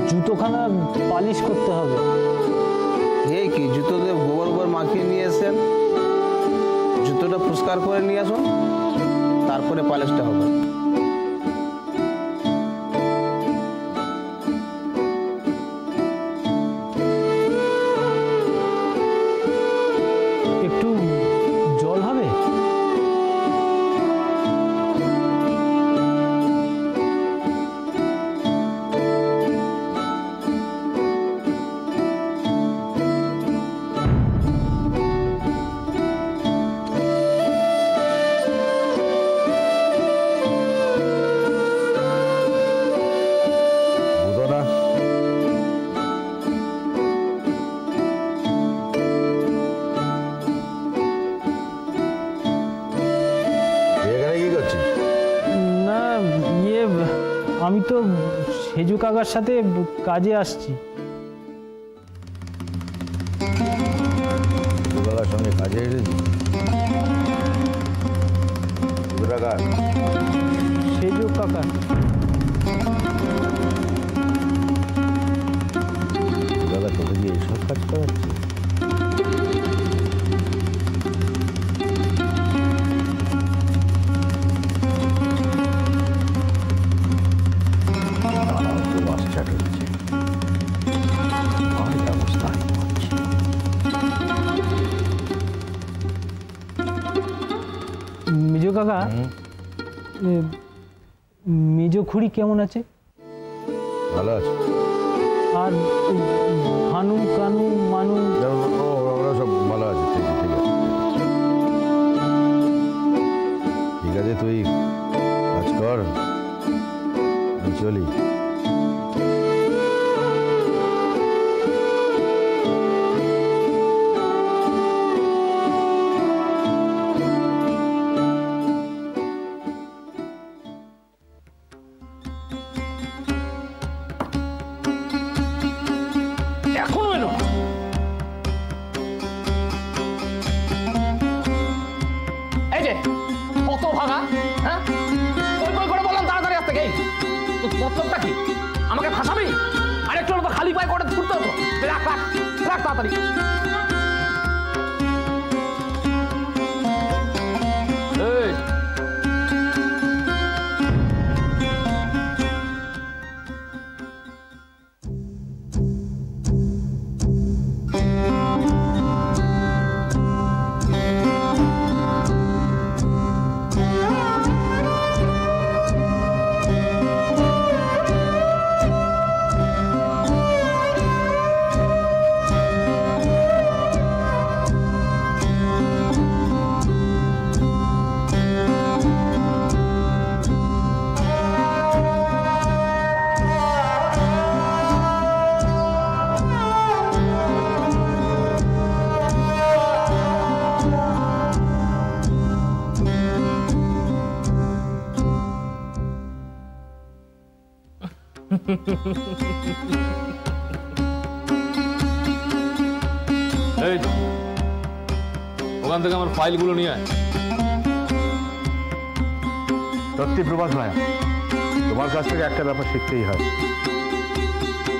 জুতোখানা polish করতে হবে। এই কি জুতোতে গোবর মাখিয়ে নিয়ে এসেছেন, জুতোটা পরিষ্কার করে নিয়ে আসুন, তারপরে পালিশটা হবে। একটু জল হবে? আমি তো সেজু কাকার সাথে কাজে আসছি। কাকার সঙ্গে কাজে এসেছি? সেজু কাকা। কাকা তোকে দিয়ে এইসব কাজ করাচ্ছে? মেজো কাকা, মেজো খুড়ি কেমন আছে? ভালো আছে। আর ভানু কানু মানু ওরা সব ভালো আছে। ঠিক আছে, ঠিক আছে, তুই কাজ কর, আমি চলি। আমাকে ফাঁসাবি? আরেকটু তো খালি পায়ে করে ছুটতে হতো। রাখ রাখ রাখ তাড়াতাড়ি। ওখান থেকে আমার ফাইলগুলো নিয়ে আয়। সত্যি প্রভাস ভাই, তোমার কাছ থেকে একটা ব্যাপার শিখতেই হয়,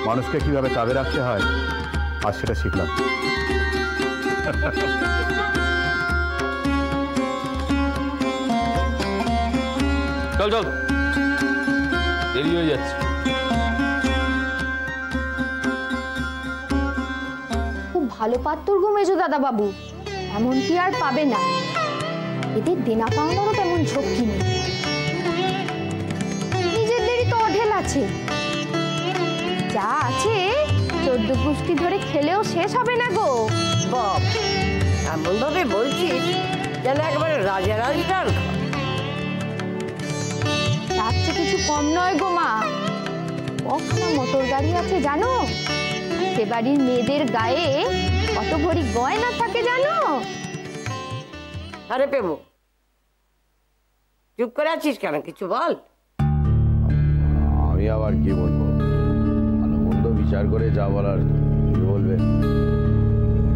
মানুষকে কিভাবে তাবে রাখতে হয়, আর সেটা শিখলাম। চল চল, দেরি হয়ে যাচ্ছে। খুব ভালো পাত্তর গো মেজো দাদা বাবু, এমনটি আর পাবে না। এদের দেনা পাওনারও তেমন ঝক্কি নেই, নিজেদেরই তো অঢেল আছে। যা আছে 14 গুষ্টি ধরে খেলেও শেষ হবে না গো। বাপ, এমন ভাবে বলছিস যেন একবারে রাজা রাজডাল। তার চেয়ে কিছু কম নয় গো মা। কখনো মোটর গাড়ি আছে জানো? সে বাড়ির মেয়েদের গায়ে কত ভরি গয়না থাকে জানো? আরে পেবু, চুপ করে আছিস কেন? কিছু বল। আমি আবার কি বলবো, ভালো মন্দ বিচার করে যা বলার কি বলবে।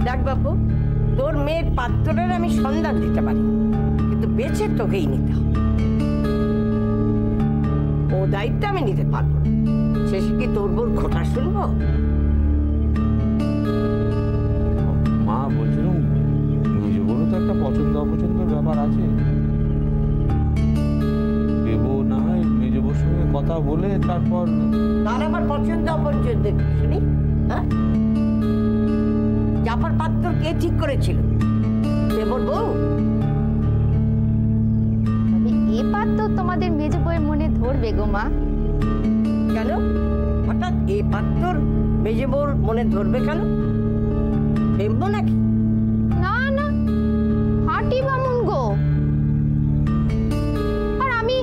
দেখ বাবু, তোর মেয়ের পাত্রের আমি সন্ধান দিতে পারি, কিন্তু বেঁচে তোকেই নিতে হবে। ও দায়িত্ব আমি নিতে পারবো না। শেষে কি তোর বোর খোটা শুনবো? মা বলছিলাম নিজে বলো তো একটা পছন্দ অপছন্দের ব্যাপার আছে। দেবো না হয় মেজে বোর সঙ্গে কথা বলে তারপর। তার আবার পছন্দ অপছন্দ শুনি? হ্যাঁ, জাফর পাত্র কে ঠিক করেছিল? দেবর বউ? তবে এ পাত্র তোমাদের মেজ বউয়ের মনে ধরবে গো মা। কেন হঠাৎ এ পাত্র মেজে বউর মনে ধরবে কেন? প্রেম নাকি? না না, হাঁটি বামুন গো। আর আমি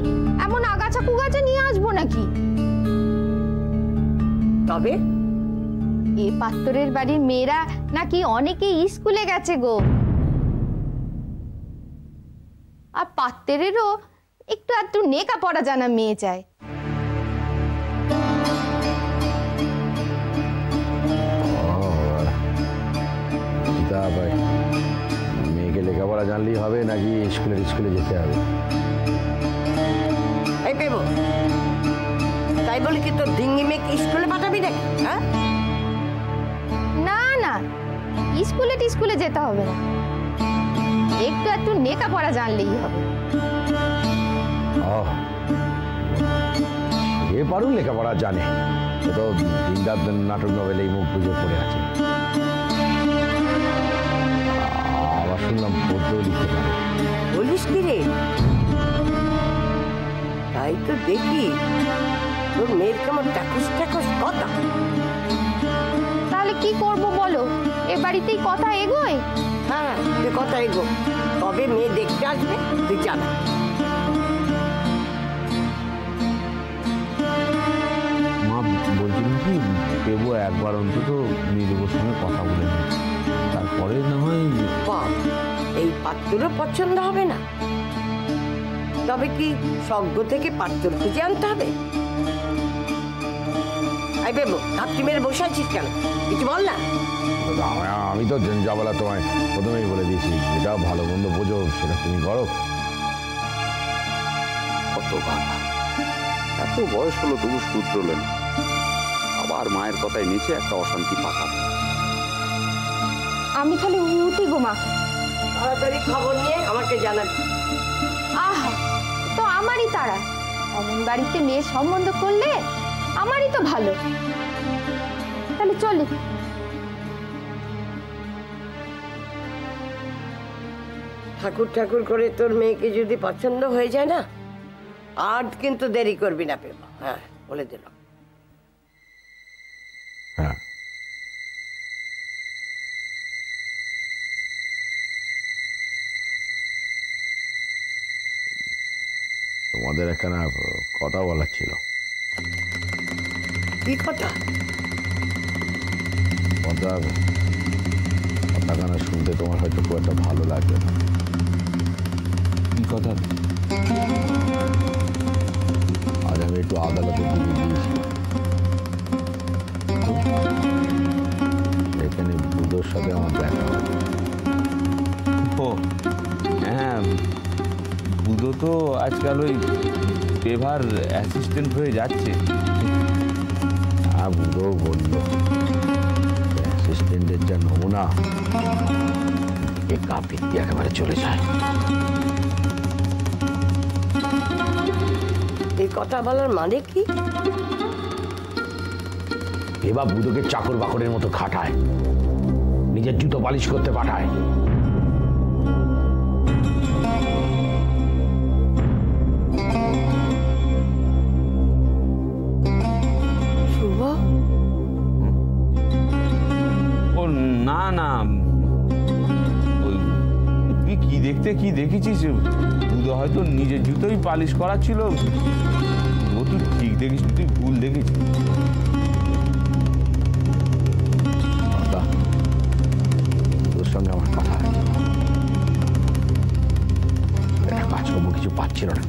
এমন আগাছা কুগাছা নিয়ে আসবো নাকি? তবে এ পাত্রের বাড়ির মেয়েরা নাকি অনেকে স্কুলে গেছে গো। আর পাত্রেরও একটু একটু নেকা পড়া জানা মেয়ে চায়। মেয়েকে লেখাপড়া জানলেই হবে নাকি স্কুলে যেতে হবে? এই পেব তাই বলে কি তোর ডিঙ্গি মেয়েকে স্কুলে পাঠাবি নাকি? হ্যাঁ, না না, স্কুলে যেতে হবে না, একটু একটু নেকা পড়া জানলেই হবে। এ পারুন লেখাপড়া জানে, তো দিনরাত নাটক নভেলেই মুখ বুঝে পড়ে আছে। আবার শুনলাম পদ্যও লিখতে পারে। বলিস কি রে? তাই তো দেখি তোর মেয়ের কেমন টাকুস কথা। তাহলে কি করব বলো, এ বাড়িতেই কথা এগোয়। হ্যাঁ, তুই কথা এগো, তবে মেয়ে দেখতে আসবে তুই জানা। মা বলছিলাম কি দেবো একবার অন্তত মেজে বোর সঙ্গে কথা বলে নেয়, তারপরে না হয়। বাপ, এই পাত্রও পছন্দ হবে না? তবে কি স্বর্গ থেকে পাত্র খুঁজে আনতে হবে? আই বেবো, আপনি মেরে বসে আছিস কেন? কিছু বল না। আমি তো যা বলা তোমায় প্রথমেই বলে দিয়েছি, যেটা ভালো মন্দ বোঝো সেটা তুমি করো। কত বাবা, এত বয়স হলো তবু শুধরলেন, আবার মায়ের কথায় নিচে একটা অশান্তি পাকাবে। আমি খালি উঠি গো মা। তাড়াতাড়ি খবর নিয়ে আমাকে জানাবি। আহা, তো আমারই তারা, অমন বাড়িতে মেয়ে সম্বন্ধ করলে আমারই তো ভালো। তাহলে চলি। ঠাকুর করে তোর মেয়েকে যদি পছন্দ হয়ে যায় না, আর কিন্তু দেরি করবি না পেবা। হ্যাঁ, বলে দিলাম। হ্যাঁ, তোমাদের এখানে কথা বলার ছিল। কি কথা? কথাখানা শুনতে তোমার হয়তো খুব একটা ভালো লাগবে না। কি কথা? আজ আমি একটু আদালতের দিকে গিয়েছি, এখানে বুধোর সাথে আমার দেখা হলো। ও হ্যাঁ, বুধো তো আজকাল ওই পেভার অ্যাসিস্ট্যান্ট হয়ে যাচ্ছে। হ্যাঁ, বুধো বললো অ্যাসিস্ট্যান্টের যা নমুনা, এ কাপিত্তি একেবারে চলে যায়। এই কথা বলার মানে কি? এবার বুধোকে চাকর বাকরের মতো খাটায়, নিজের জুতো পালিশ করতে পাঠায়। শুভ? ও না না, ওই তুই কি দেখেছিস? বুধো হয়তো নিজের জুতোই পালিশ করা ছিল। ও তুই ঠিক দেখিস, তুই ভুল দেখেছিস। তোর সঙ্গে আমার কথা আছে, কাজকর্ম কিছু পাচ্ছিল না,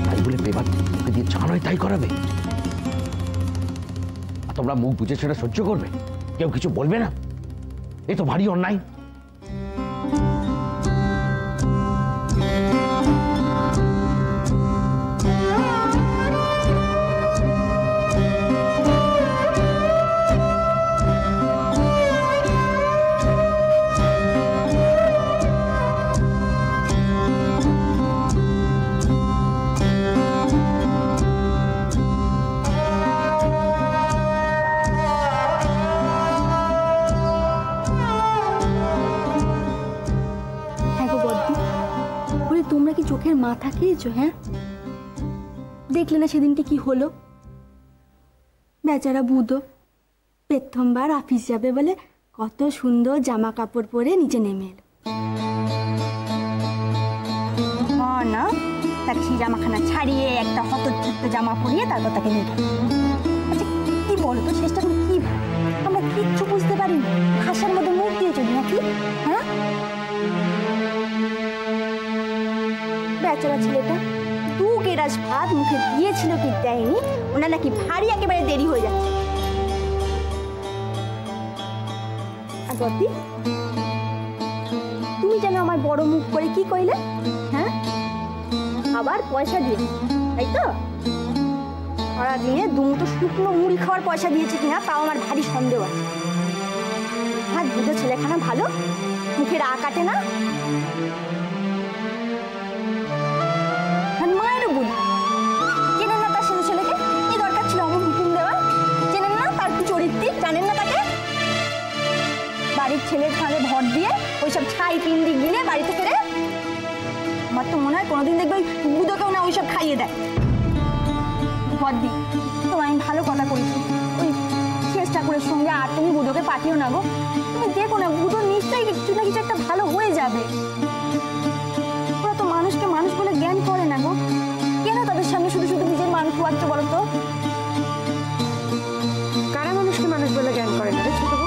তাই বলে পেপার তোকে দিয়ে চা নয় তাই করাবে? আর তোমরা মুখ বুঝে সেটা সহ্য করবে? কেউ কিছু বলবে না? এ তো ভারী অন্যায়। তোমরা কি চোখের মাথা খেয়েছো? হ্যাঁ, দেখলে না সেদিনকে কি হলো? বেচারা বুধো প্রথমবার অফিস যাবে বলে কত সুন্দর জামা কাপড় পরে নিচে নেমে এলো। না, তাকে সেই জামাখানা ছাড়িয়ে একটা হতচ্ছুট্ট জামা পরিয়ে তারপর তাকে নিয়ে গেল। আচ্ছা কি বলতো, শেষটা কি? আমরা কিচ্ছু বুঝতে পারি না, ভাষার মধ্যে মুখ দিয়ে চলি নাকি? হ্যাঁ, বেচারা ছেলেটা 2 গেরাস ভাত মুখে দিয়েছিল কি দেয়নি, ওনার নাকি ভারী একেবারে দেরি হয়ে যাচ্ছে। আর গতি, তুমি যেন আমার বড় মুখ করে কি কইলে? হ্যাঁ, আবার পয়সা দিয়ে, তাই তো? সারাদিনে 2 মুঠো শুকনো মুড়ি খাওয়ার পয়সা দিয়েছে কিনা তাও আমার ভারী সন্দেহ আছে। আর দুটো ছেলেখানা ভালো, মুখের আ কাটে না। মায়েরও বলি, চেনেন না তার ছেলে ছেলেকে? কি দরকার ছিল অমন হুকুম দেওয়া? চেনেন না তার কি চরিত্রিক? জানেন না তাকে? বাড়ির ছেলের খালে ভর দিয়ে ওইসব ছাই পিন্ডি গিলে বাড়িতে ফেরে। আমার তো মনে হয় কোনোদিন দেখবে ওই বুধোকেও না ওইসব খাইয়ে দেয়। বদ্দি, তোমায় আমি ভালো কথা করেছি, ওই শেষ ঠাকুরের সঙ্গে আর তুমি বুধোকে পাঠিও না গো। তুমি দেখো না, বুধো নিশ্চয়ই কিছু না কিছু একটা ভালো হয়ে যাবে। ওরা তো মানুষকে মানুষ বলে জ্ঞান করে না গো। কেন তাদের সামনে শুধু শুধু নিজের মান খোয়াচ্ছে বলো তো? কারা মানুষকে মানুষ বলে জ্ঞান করে না রে ছোট বউ?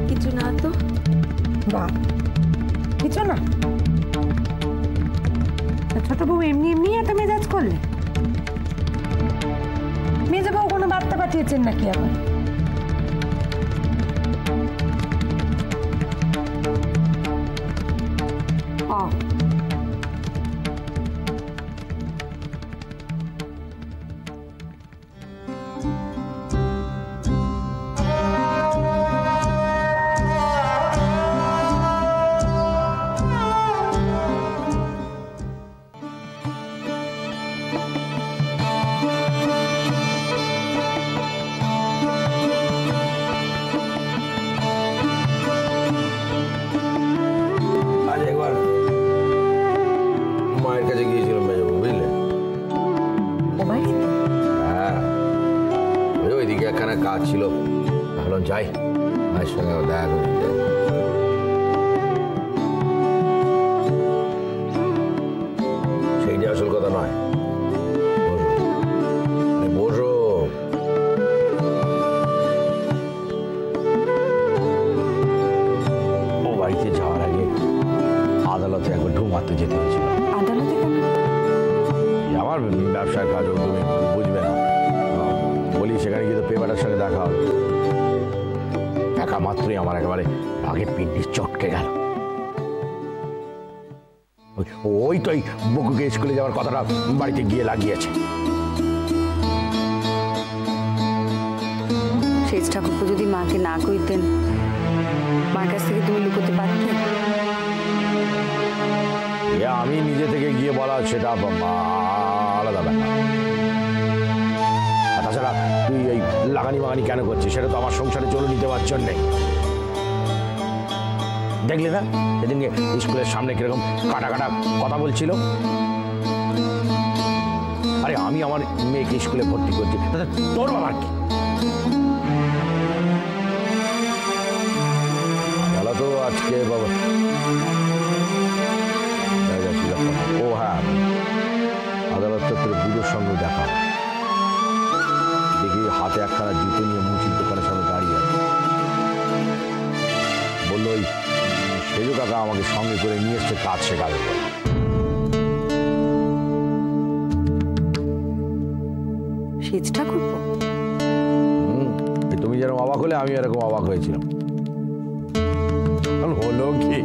কিছু না তো, বা কিছু না। ছোট বউ এমনি এমনি এত মেজাজ করলে? মেজে বউ কোনো বার্তা পাঠিয়েছেন নাকি আবার? কাজ ছিল, ভাবলাম যাই মায়ের সঙ্গে দেখা করে সেইটা আসল কথা নয়। বসো, ও বাড়িতে যাওয়ার আগে আদালতে একবার ঢু মারতে যেতে হয়েছিল। আদালতে কেন? আমার ব্যবসার কাজ, তুমি বুঝবে না। বলি সেখানে গিয়ে তো পেপারের সঙ্গে দেখা হবে। দেখা মাত্রই আমার একেবারে আগে পিন্ডি চটকে গেল। ওই তো বকুকে স্কুলে যাওয়ার কথাটা বাড়িতে গিয়ে লাগিয়েছে। সেজ ঠাকুরকে যদি মাকে না কইতেন, মার কাছ থেকে তুমি লুকোতে পারতে? আমি নিজে থেকে গিয়ে বলা সেটা আলাদা ব্যাপার। তাছাড়া তুই এই লাগানি বাগানি কেন করছিস? সেটা তো আমার সংসারে চলে নিতে পারছ নেই। দেখলে না সেদিনকে স্কুলের সামনে কিরকম কাটা কাটা কথা বলছিল? আরে আমি আমার মেয়েকে স্কুলে ভর্তি করছি, তাতে তোর বাবার কি? তো আজকে বাবা ও হ্যাঁ, আদালত চত্বরে বুড়োর সঙ্গে দেখা, দেখি হাতে একখানা জুতো নিয়ে মুচির দোকানের সামনে দাঁড়িয়ে আছে। বললো ওই সেজু কাকা আমাকে সঙ্গে করে নিয়ে এসছে কাজ শেখাবে। সেজ ঠাকুর? যেরকম অবাক হলে আমি এরকম অবাক হয়েছিলাম। হলো কি,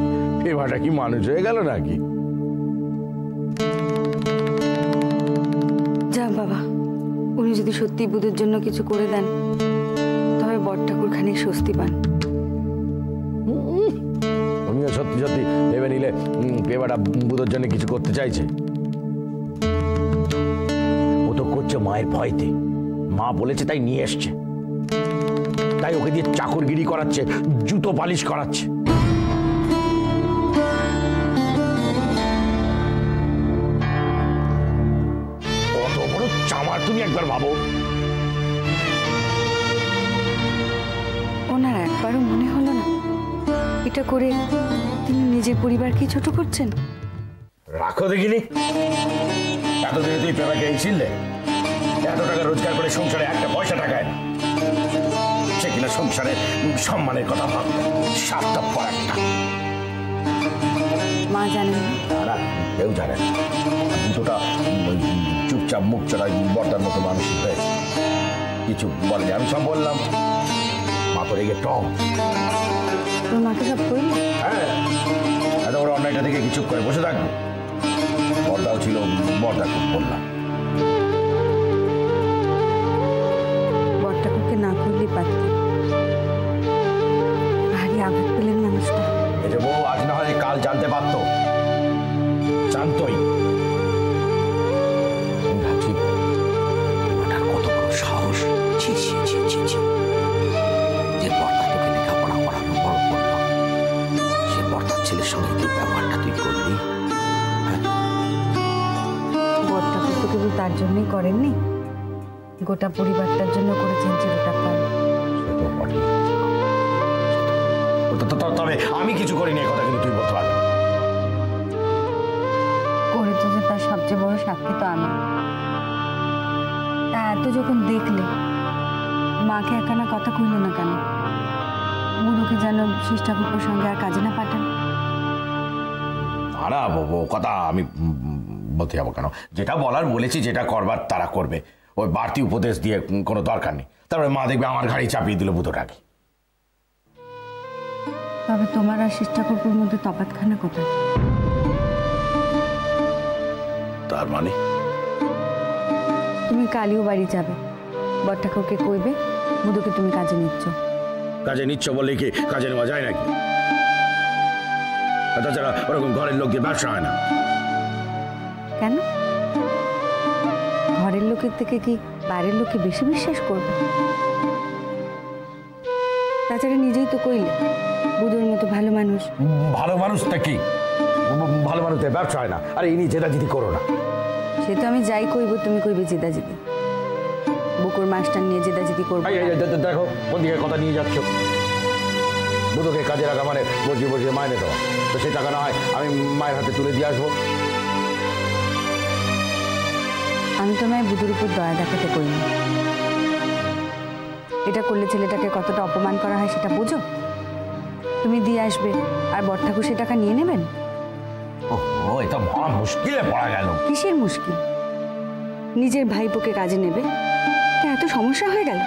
পেভাটা কি মানুষ হয়ে গেল নাকি? যাক বাবা, উনি যদি সত্যি বুধের জন্য কিছু করে দেন তবে বড় ঠাকুর খানিক স্বস্তি পান। তুমিও সত্যি সত্যি ভেবে নিলে পেভাটা বুধের জন্য কিছু করতে চাইছে? ও তো করছে মায়ের ভয়তে, মা বলেছে তাই নিয়ে এসছে, তাই ওকে দিয়ে চাকরগিরি করাচ্ছে, জুতো পালিশ করাচ্ছে। কত বড় চামার তুমি একবার ভাবো। ওনার একবারও মনে হলো না এটা করে তিনি নিজের পরিবারকে ছোট করছেন? রাখো দেখিনি, এতদিনে তুই পেপাকে এই ছিললে? এত টাকা রোজগার করে সংসারে একটা পয়সা টাকায় না, সে কিনা সংসারে সম্মানের কথা ভাবতো। সাতটা পর একটা। মা জানেন না? তারা কেউ জানে না। দুটোটা চুপচাপ মুখ চড়াই বর্তার মতো মানুষ হয়েছে, কিছু বলে। আমি সব বললাম, মা তো রেগে টং। তোর মাকে সব করলি? হ্যাঁ, এত বড় অন্যায়টা থেকে কিছু করে বসে থাকবো? বর্দাও ছিল, বর্দা খুব বললাম। বড় ঠাকুরকে না করলেই পারতেন। ভারী আঘাত পেলেন মানুষটা। এটা বউ আজ না হয় কাল জানতে পারতো, জানতোই। ভাবছি ওটার কত বড় সাহস। ছি ছি ছি ছি ছি, যে বর্দা তোকে লেখাপড়া করানো বড় করলো, সে বর্দার ছেলের সঙ্গে তুই ব্যবহারটা তুই করলি। বড় ঠাকুর তো কেবল তার জন্যই করেননি, গোটা পরিবারটার জন্য করেছেন চিরটা কাল। তবে আমি কিছু করিনি, কথা কিন্তু তুই বলতে পারবি। করেছে যে তার সবচেয়ে বড় সাক্ষী তো আমি। তা এত যখন দেখলে, মাকে একখানা কথা কইল না কেন? বুধুকে যেন শিষ ঠাকুর সঙ্গে আর কাজে না পাঠান। না কথা আমি বলতে যাবো কেন? যেটা বলার বলেছি, যেটা করবার তারা করবে। ওই বাড়তি উপদেশ দিয়ে কোনো দরকার নেই। তারপরে মা দেখবে আমার ঘাড়ি চাপিয়ে দিল বুধোটাকে। তবে তোমার আর শিষ ঠাকুরের মধ্যে তফাৎখানা কোথায়? তার মানে তুমি কালিও বাড়ি যাবে, বড় ঠাকুরকে কইবে বুধুকে তুমি কাজে নিচ্ছ। কাজে নিচ্ছ বললে কি কাজে নেওয়া যায় নাকি? তাছাড়া ওরকম ঘরের লোক দিয়ে ব্যবসা হয় না। কেন? ঘরের লোকের থেকে কি বাইরের লোকে বেশি বিশ্বাস করবে? তাছাড়া নিজেই তো কইলে বুধুর মতো ভালো মানুষ। ভালো মানুষটা কি? ভালো মানুষদের ব্যবসা হয় না। আরে ইনি জেদাজিদি করো না। সে তো আমি যাই কইব তুমি কইবে জেদাজিদি। বুকুর মাস্টার নিয়ে জেদাজিদি করবো। দেখো কোন দিকে কথা নিয়ে যাচ্ছ। বুধুকে কাজে রাখা মানে বসিয়ে বসিয়ে মাইনে দেওয়া। তো সেই টাকা না হয় আমি মায়ের হাতে তুলে দিয়ে আসবো। আমি তোমায় বুধুর উপর দয়া দেখাতে কইনি। এটা করলে ছেলেটাকে কতটা অপমান করা হয় সেটা বোঝো। তুমি দিয়ে আসবে আর বড় ঠাকুর সে টাকা নিয়ে নেবেন। ও এটা মহা মুশকিলে পড়া গেল। কিসের মুশকিল? নিজের ভাইপোকে কাজে নেবে, এত সমস্যা হয়ে গেল?